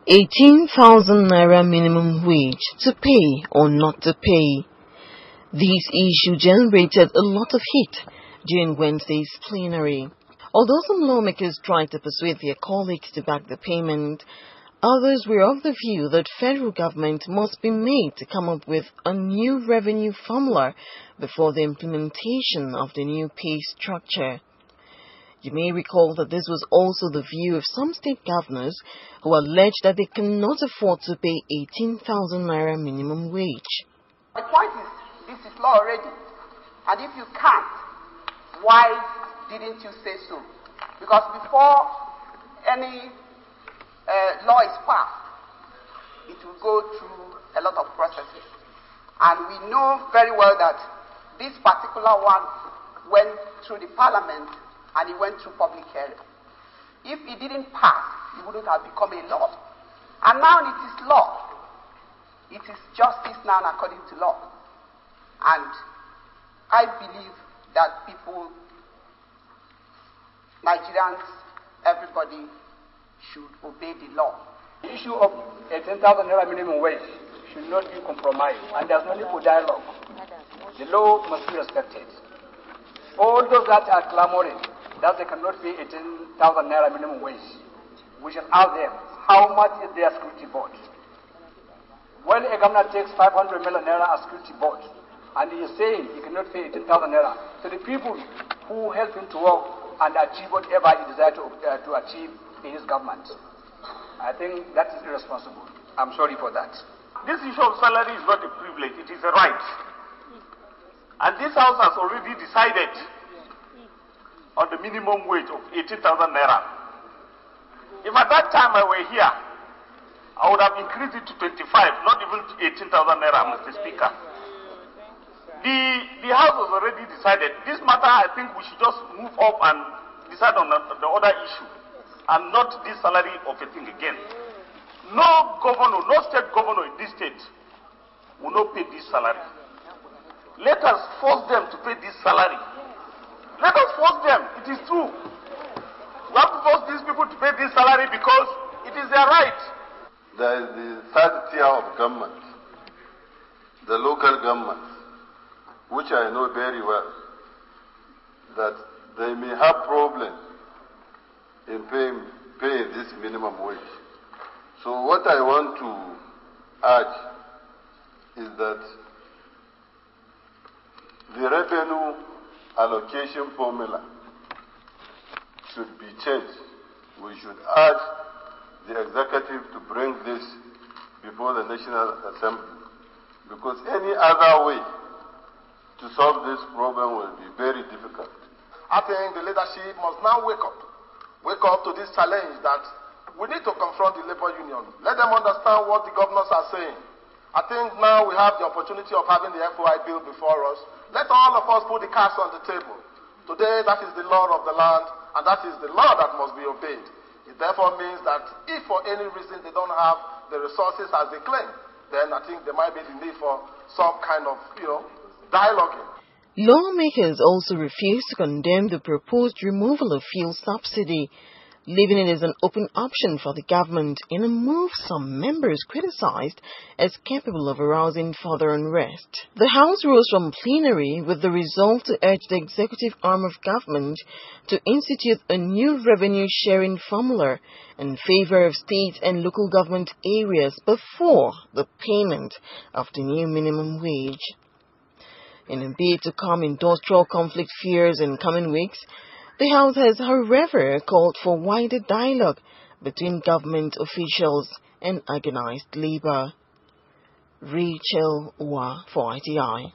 18,000 naira minimum wage, to pay or not to pay. This issue generated a lot of heat during Wednesday's plenary. Although some lawmakers tried to persuade their colleagues to back the payment, others were of the view that federal government must be made to come up with a new revenue formula before the implementation of the new pay structure. You may recall that this was also the view of some state governors who alleged that they cannot afford to pay 18,000 naira minimum wage. The point is, this is law already. And if you can't, why didn't you say so? Because before any law is passed, it will go through a lot of processes. And we know very well that this particular one went through the parliament and it went through public hearing. If it didn't pass, it wouldn't have become a law. And now it is law. It is justice now according to law. And I believe that people, Nigerians, everybody should obey the law. The issue of 18,000 naira minimum wage should not be compromised, and there's no need for dialogue. The law must be respected. All those that are clamoring that they cannot pay 18,000 naira minimum wage, we shall ask them, how much is their security board? When a governor takes 500 million naira as security board, and he is saying he cannot pay 18,000 naira, so the people who help him to work and achieve whatever he desires to achieve in his government, I think that is irresponsible. I'm sorry for that. This issue of salary is not a privilege, it is a right. And this House has already decided on the minimum wage of 18,000 naira. If at that time I were here, I would have increased it to 25, not even to 18,000 naira, Mr. Speaker. The House has already decided. This matter, I think we should just move up and decide on the other issue, and not this salary of a thing again. No governor, no state governor in this state will not pay this salary. Let us force them to pay this salary. Let us force them. It is true. We have to force these people to pay this salary because it is their right. There is the third tier of government, the local government, which I know very well, that they may have problem in paying this minimum wage. So what I want to urge is that the revenue allocation formula should be changed. We should urge the executive to bring this before the National Assembly, because any other way to solve this problem will be very difficult. I think the leadership must now wake up to this challenge that we need to confront the labor union. Let them understand what the governors are saying. I think now we have the opportunity of having the FOI bill before us. Let all of us put the cards on the table. Today, that is the law of the land, and that is the law that must be obeyed. It therefore means that if for any reason they don't have the resources as they claim, then I think there might be the need for some kind of, dialoguing. Lawmakers also refused to condemn the proposed removal of fuel subsidy, leaving it as an open option for the government in a move some members criticized as capable of arousing further unrest. The House rose from plenary with the resolve to urge the executive arm of government to institute a new revenue sharing formula in favor of state and local government areas before the payment of the new minimum wage. In a bid to calm industrial conflict fears in coming weeks, the House has, however, called for wider dialogue between government officials and organized labor. Rachel Wa for ITI.